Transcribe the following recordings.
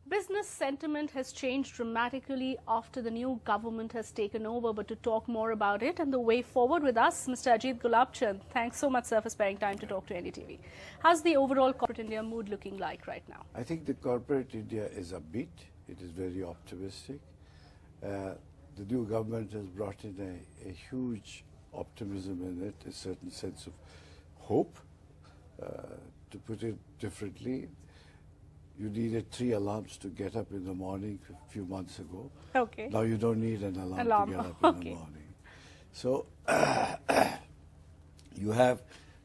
Business sentiment has changed dramatically after the new government has taken over. But to talk more about it and the way forward with us, Mr. Ajit Gulabchand. Thanks so much, sir, for sparing time to talk to NDTV. How's the overall corporate India mood looking like right now? I think the corporate India is upbeat. It is very optimistic. The new government has brought in a huge optimism in it, a certain sense of hope. To put it differently, you needed 3 alarms to get up in the morning a few months ago. Okay. Now you don't need an alarm to get up in the morning. So you have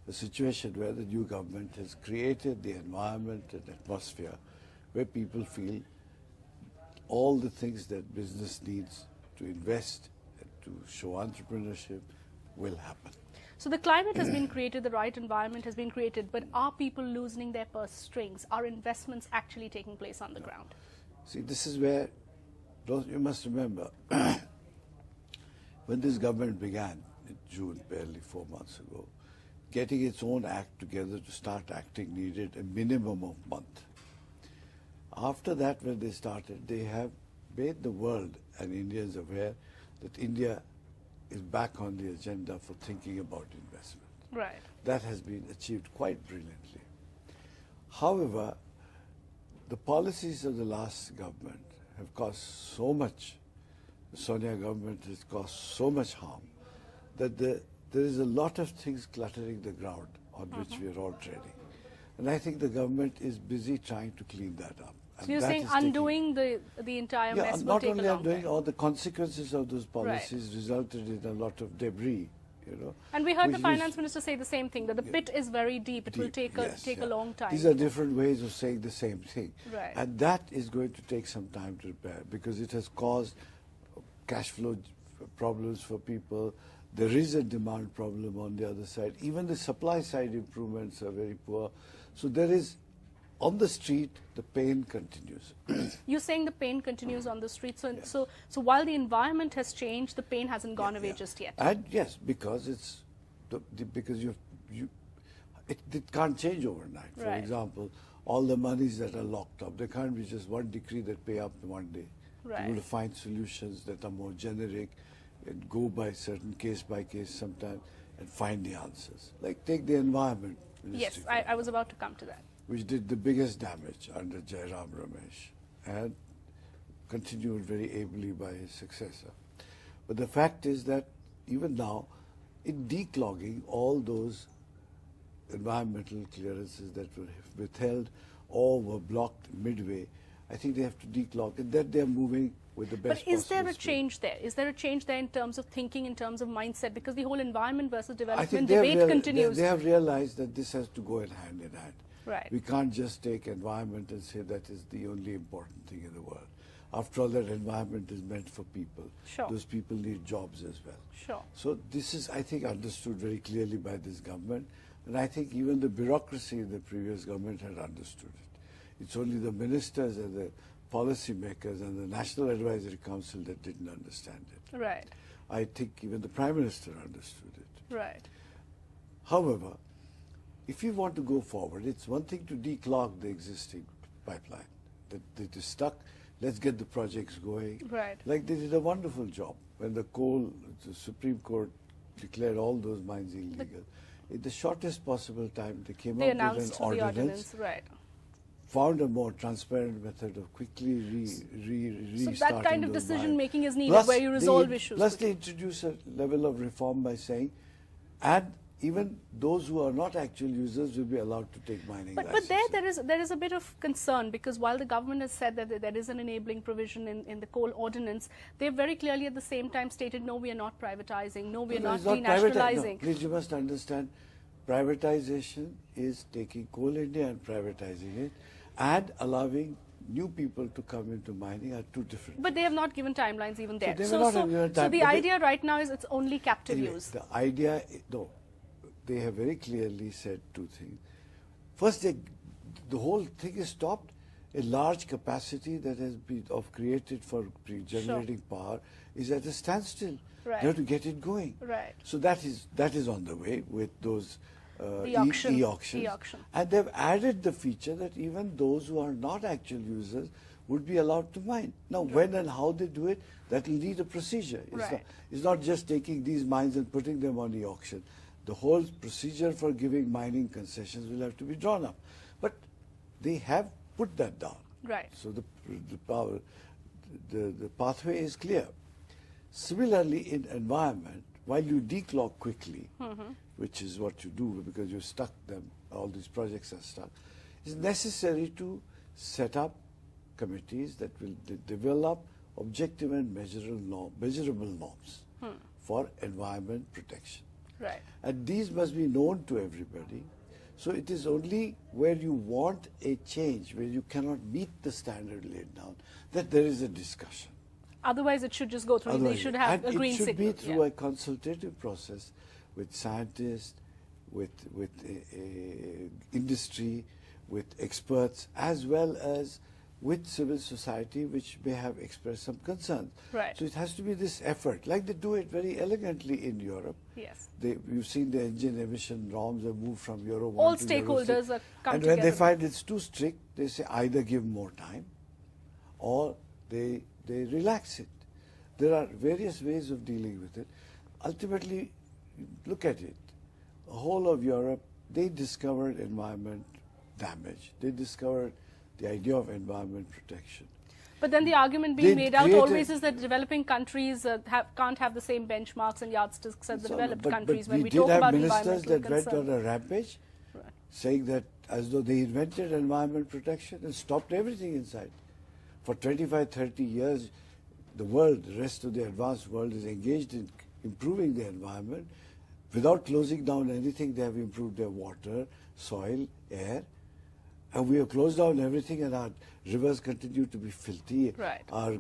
a situation where the new government has created the environment and atmosphere where people feel all the things that business needs to invest and to show entrepreneurship will happen. So the climate has been created, the right environment has been created, but are people loosening their purse strings? Are investments actually taking place on the ground? See, this is where, you must remember, when this government began in June, barely 4 months ago, getting its own act together to start acting needed a minimum of a month. After that, when they started, they have made the world and Indians aware that India is back on the agenda for thinking about investment. Right. That has been achieved quite brilliantly. However, the policies of the last government have caused so much, the Sonia government has caused so much harm, that there is a lot of things cluttering the ground on which we are all treading. And I think the government is busy trying to clean that up. So you're saying undoing the entire mess will not take only a long undoing, time. all the consequences of those policies resulted in a lot of debris, you know. And we heard the finance minister say the same thing, that the pit is very deep. It will take a long time. These are different ways of saying the same thing. Right. And that is going to take some time to repair because it has caused cash flow problems for people. There is a demand problem on the other side. Even the supply side improvements are very poor. So there is, on the street, the pain continues. You're saying the pain continues on the street. So, so while the environment has changed, the pain hasn't gone away just yet. And yes, because it's because it can't change overnight. For example, all the monies that are locked up, there can't be just one decree that pay up one day. Right. You're going to find solutions that are more generic and go by certain case by case sometimes and find the answers. Like take the environment ministry. Yes, I was about to come to that. Which did the biggest damage under Jairam Ramesh and continued very ably by his successor. But the fact is that even now, in declogging all those environmental clearances that were withheld or were blocked midway, I think they have to declog and that they are moving with the best possible. But is there a speed. change there? Is there a change there in terms of thinking, in terms of mindset? Because the whole environment versus development debate continues. They have realized that this has to go hand in hand. Right. We can't just take environment and say that is the only important thing in the world. After all, that environment is meant for people. Sure. Those people need jobs as well. Sure. So this is, I think, understood very clearly by this government. And I think even the bureaucracy in the previous government had understood it. It's only the ministers and the policy makers and the National Advisory Council that didn't understand it. Right. I think even the Prime Minister understood it. Right. However, if you want to go forward, it's one thing to declog the existing pipeline. That is stuck, let's get the projects going. Right. Like they did a wonderful job when the Supreme Court declared all those mines illegal. In the shortest possible time, they came up with an ordinance. Right. Found a more transparent method of quickly restarting. So that kind of decision making is needed, plus where you resolve issues. Plus they introduce a level of reform by saying, and even those who are not actual users will be allowed to take mining licenses. But there is a bit of concern, because while the government has said that there is an enabling provision in the coal ordinance, they very clearly at the same time stated, no, we are not privatizing, no, we are not denationalizing. No, please, you must understand, privatization is taking Coal India and privatizing it and allowing new people to come into mining are two different But they have not given timelines even there. So the idea right now is it's only captive use. The idea, no, they have very clearly said two things. First, the whole thing is stopped. A large capacity that has been created for generating power is at a standstill. Right. You have to get it going. Right. So that is on the way with those e-auction. e-auctions. And they've added the feature that even those who are not actual users would be allowed to mine. Now, when and how they do it, that will need a procedure. It's not just taking these mines and putting them on e-auction. The whole procedure for giving mining concessions will have to be drawn up. But they have put that down. Right. So the pathway is clear. Similarly, in environment, while you declog quickly, which is what you do because you're stuck them, all these projects are stuck, it's necessary to set up committees that will develop objective and measurable norms for environment protection. Right. And these must be known to everybody. So it is only where you want a change, where you cannot meet the standard laid down, that there is a discussion. Otherwise, it should just go through. They should have a green signal. It should be through a consultative process with scientists, with industry, with experts, as well as with civil society, which may have expressed some concerns. Right. So it has to be this effort, like they do it very elegantly in Europe. Yes. You've seen the engine emission norms have moved from Euro 1 All to Euro 6. stakeholders are come and together. when they find it's too strict, they say either give more time or they relax it. There are various ways of dealing with it. Ultimately, look at it. The whole of Europe, they discovered environment damage. They discovered the idea of environment protection. But then the argument being made out always is that developing countries can't have the same benchmarks and yardsticks as the developed countries when we talk about environmental concerns. We did have ministers that went on a rampage, saying that as though they invented environment protection and stopped everything inside. For 25, 30 years, the world, the rest of the advanced world is engaged in improving the environment. Without closing down anything, they have improved their water, soil, air. And we have closed down everything and our rivers continue to be filthy. Right. Our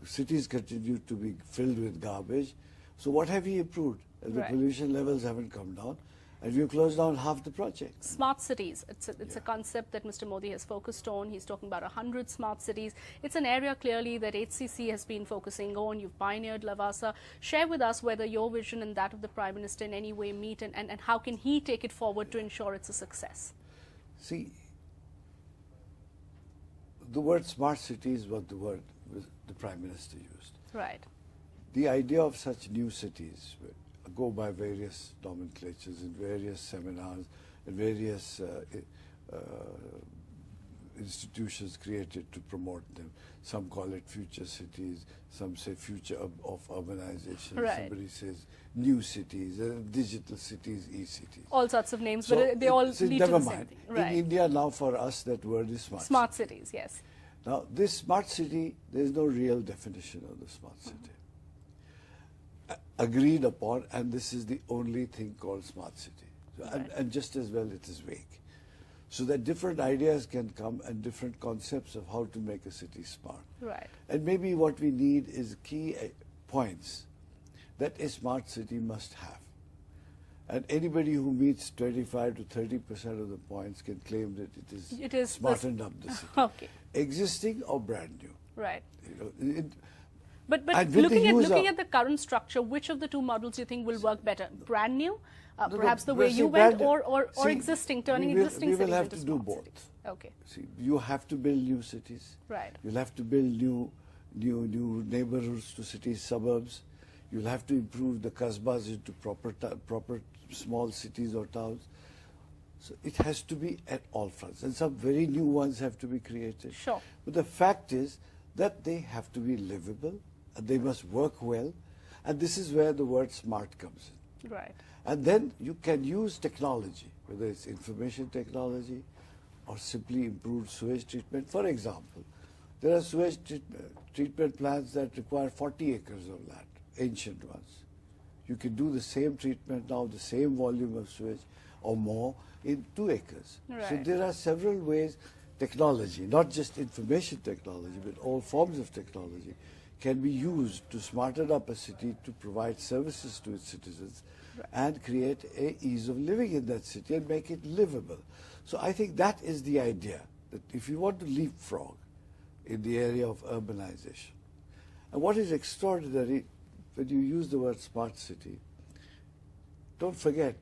cities continue to be filled with garbage. So what have we improved? The pollution levels haven't come down. And we've closed down half the project. Smart cities, it's a concept that Mr. Modi has focused on. He's talking about 100 smart cities. It's an area clearly that HCC has been focusing on. You've pioneered Lavasa. Share with us whether your vision and that of the Prime Minister in any way meet and how can he take it forward to ensure it's a success? See, the word smart city is what the Prime Minister used. Right. The idea of such new cities go by various nomenclatures in various seminars and various institutions created to promote them. Some call it future cities, some say future of urbanization, somebody says new cities, digital cities, e-cities. All sorts of names, but they all lead to the same thing. Right. In India now for us that word is smart. Smart cities, yes. Now this smart city, there is no real definition of the smart city. Agreed upon, and this is the only thing called smart city. So, and just as well it is vague. So that different ideas can come and different concepts of how to make a city smart. Right. And maybe what we need is key points that a smart city must have. And anybody who meets 25 to 30% of the points can claim that it is smartened up the city. Okay. Existing or brand new. Right. You know, But looking at the current structure, which of the two models do you think will work better? Brand new, perhaps the way you went, or existing, turning existing cities into smart cities? We will have to do both. Okay. See, you have to build new cities. Right. You'll have to build new neighborhoods to cities, suburbs. You'll have to improve the kasbahs into proper small cities or towns. So it has to be at all fronts, and some very new ones have to be created. Sure. But the fact is that they have to be livable. They must work well, and this is where the word smart comes in. Right. And then you can use technology, whether it's information technology or simply improved sewage treatment. For example, there are sewage treatment plants that require 40 acres of land, ancient ones. You can do the same treatment now, the same volume of sewage or more in 2 acres. Right. So there are several ways technology, not just information technology, but all forms of technology, can be used to smarten up a city to provide services to its citizens and create an ease of living in that city and make it livable. So I think that is the idea, that if you want to leapfrog in the area of urbanization, and what is extraordinary when you use the word smart city, don't forget,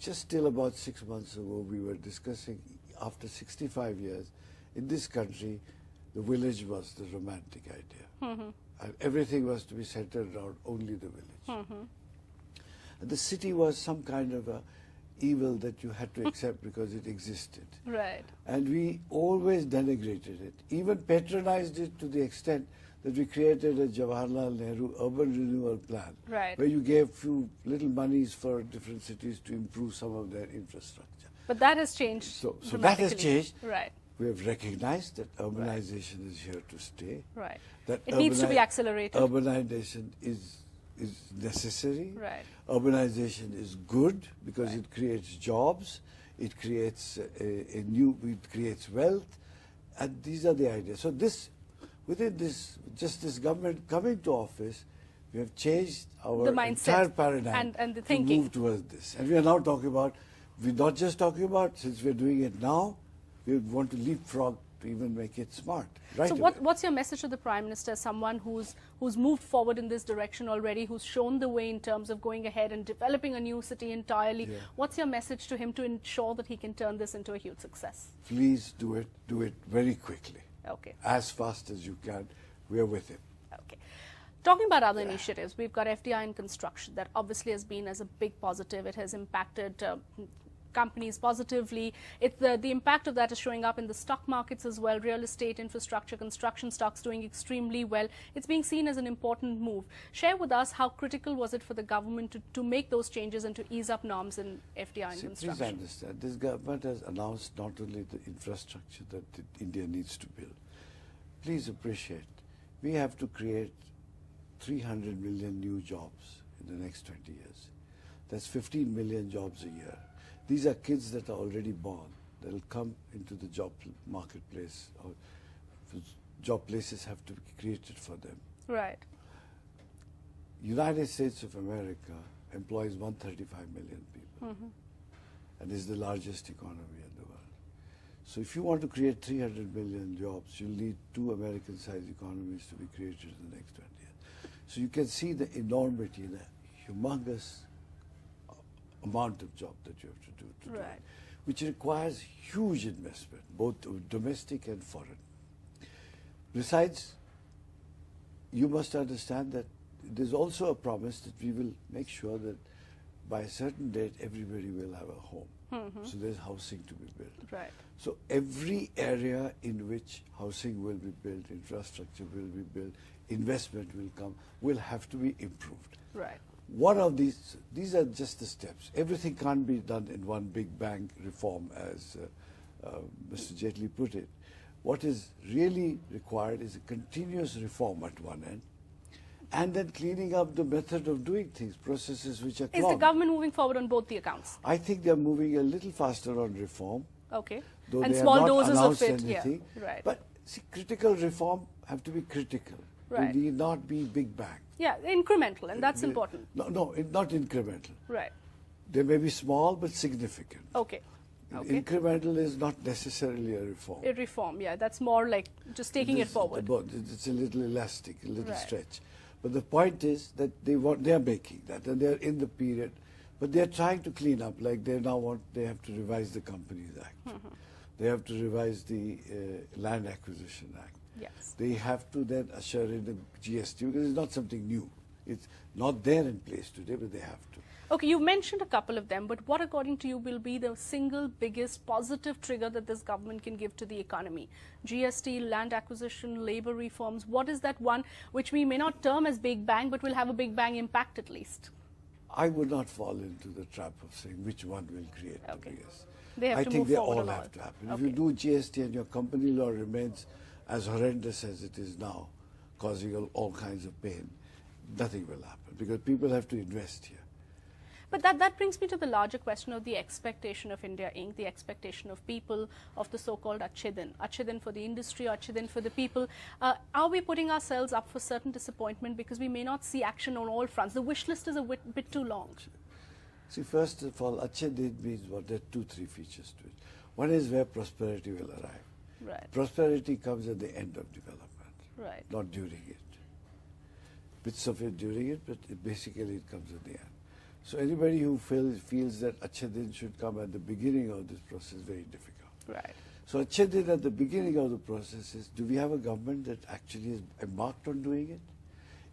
just till about 6 months ago, we were discussing, after 65 years, in this country, the village was the romantic idea. And everything was to be centered around only the village. And the city was some kind of a evil that you had to accept because it existed. Right. And we always denigrated it, even patronized it to the extent that we created a Jawaharlal Nehru urban renewal plan, Right. where you gave few little monies for different cities to improve some of their infrastructure. But that has changed. So that has dramatically. changed. Right. We have recognized that urbanization is here to stay. Right. That It needs to be accelerated. Urbanization is necessary. Right. Urbanization is good because it creates jobs, it creates it creates wealth, and these are the ideas. So within this government coming to office, we have changed our The mindset entire paradigm and the to thinking. move towards this. And we are now talking about, we're not just talking about, since we're doing it now, we want to leapfrog to even make it smart. Right So away. what's your message to the Prime Minister, someone who's moved forward in this direction already, who's shown the way in terms of going ahead and developing a new city entirely? Yeah. What's your message to him to ensure that he can turn this into a huge success? Please do it very quickly. Okay. As fast as you can. We are with him. Okay. Talking about other initiatives, we've got FDI in construction that obviously has been as a big positive. It has impacted companies positively. The impact of that is showing up in the stock markets as well. Real estate, infrastructure, construction stocks doing extremely well. It's being seen as an important move. Share with us how critical was it for the government to make those changes and to ease up norms in FDI in construction? Please understand, this government has announced not only the infrastructure that India needs to build. Please appreciate, we have to create 300 million new jobs in the next 20 years. That's 15 million jobs a year. These are kids that are already born. They'll come into the job marketplace, or job places have to be created for them. Right. United States of America employs 135 million people and is the largest economy in the world. So if you want to create 300 million jobs, you'll need 2 American-sized economies to be created in the next 20 years. So you can see the enormity, the humongous amount of job that you have to do to do it, which requires huge investment, both domestic and foreign. Besides, you must understand that there's also a promise that we will make sure that by a certain date everybody will have a home. So there's housing to be built. Right. So every area in which housing will be built, infrastructure will be built, investment will come, will have to be improved. Right. One of these are just the steps. Everything can't be done in one big bang reform, as Mr. Jaitley put it. What is really required is a continuous reform at one end, and then cleaning up the method of doing things, processes which are clogged. Is the government moving forward on both the accounts? I think they're moving a little faster on reform. Okay. Though And they small have not doses of announced it. anything. Yeah. Right. But see, critical reform have to be critical. Right. They need not be big bang. Yeah, incremental, and that's important. No, not incremental. Right. They may be small but significant. Okay. Okay. Incremental is not necessarily a reform. A reform, yeah, that's more like just taking it forward. It's a little elastic, a little Right. stretch. But the point is that they are making that, and they are in the period, but they are trying to clean up. Like they have to revise the Companies Act. They have to revise the Land Acquisition Act. Yes. They have to then usher in the GST, because it's not something new. It's not there in place today, but they have to. Okay, you mentioned a couple of them, but what according to you will be the single biggest positive trigger that this government can give to the economy? GST, land acquisition, labor reforms, what is that one which we may not term as big bang, but will have a big bang impact at least? I would not fall into the trap of saying which one will create the biggest. They have I to think move they forward all on have to happen. Okay. If you do GST and your company law remains as horrendous as it is now, causing all kinds of pain, nothing will happen, because people have to invest here. But that brings me to the larger question of the expectation of India Inc., the expectation of people, of the so-called Achhe Din. Achhe Din for the industry, Achhe Din for the people. Are we putting ourselves up for certain disappointment because we may not see action on all fronts? The wish list is a bit too long. See, first of all, Achhe Din means what? There are 2-3 features to it. One is where prosperity will arrive. Right. Prosperity comes at the end of development, Right. not during it. Bits of it during it, but basically it comes at the end. So anybody who feels that Achhe Din should come at the beginning of this process is very difficult. Right. So Achhe Din at the beginning of the process is, do we have a government that actually is embarked on doing it?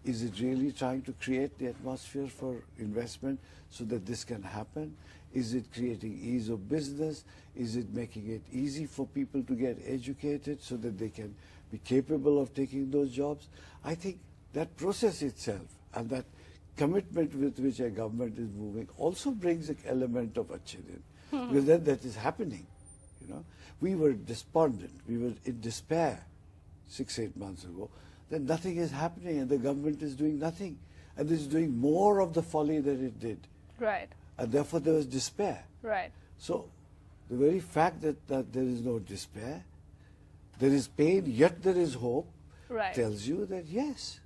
Is it really trying to create the atmosphere for investment so that this can happen? Is it creating ease of business? Is it making it easy for people to get educated so that they can be capable of taking those jobs? I think that process itself and that commitment with which a government is moving also brings an element of Achhe Din. Because then that is happening. You know, we were despondent, we were in despair 6-8 months ago. Then nothing is happening and the government is doing nothing. And is doing more of the folly than it did. Right. And therefore there was despair. Right. So the very fact that there is no despair, there is pain, yet there is hope, Right. tells you that yes.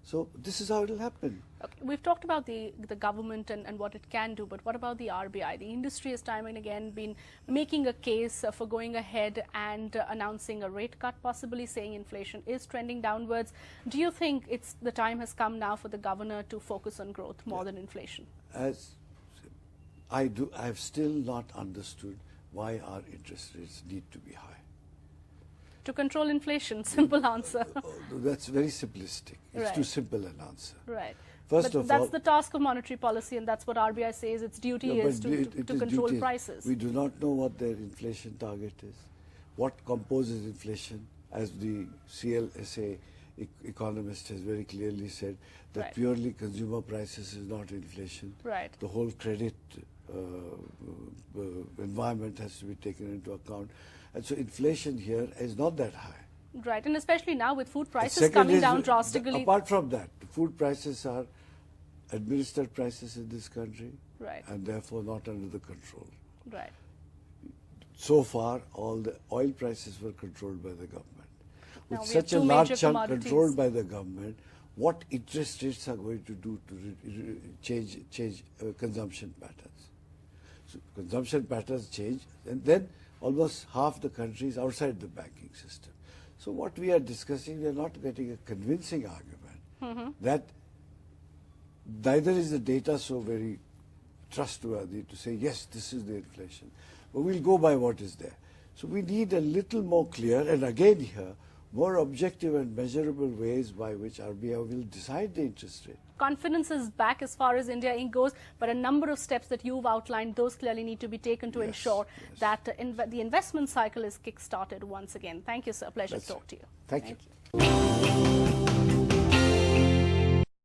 So this is how it will happen. Okay. We've talked about the government and what it can do, but what about the RBI? The industry has time and again been making a case for going ahead and announcing a rate cut, possibly saying inflation is trending downwards. Do you think the time has come now for the governor to focus on growth more than inflation? As I've still not understood why our interest rates need to be high. To control inflation, simple answer. That's very simplistic. It's Right. too simple an answer. Right. First but of that's all, the task of monetary policy, and that's what RBI says its duty No, is but to control duty. prices. We do not know what their inflation target is, what composes inflation, as the CLSA economist has very clearly said, that Right. purely consumer prices is not inflation. Right. The whole credit environment has to be taken into account. And so inflation here is not that high. Right, and especially now with food prices Second coming is down drastically. Apart from that, food prices are administered prices in this country, Right. and therefore not under the control. Right. So far, all the oil prices were controlled by the government. Now With we have such a two large major chunk commodities. controlled by the government, what interest rates are going to do to change consumption patterns? So consumption patterns change, and then almost half the country is outside the banking system. So what we are discussing, we are not getting a convincing argument that neither is the data so very trustworthy to say, yes, this is the inflation. But we'll go by what is there. So we need a little more clear, and again here, more objective and measurable ways by which RBI will decide the interest rate. Confidence is back as far as India Inc. goes, but a number of steps that you've outlined, those clearly need to be taken to ensure that the investment cycle is kick-started once again. Thank you, sir. Pleasure to talk to you. Thank you.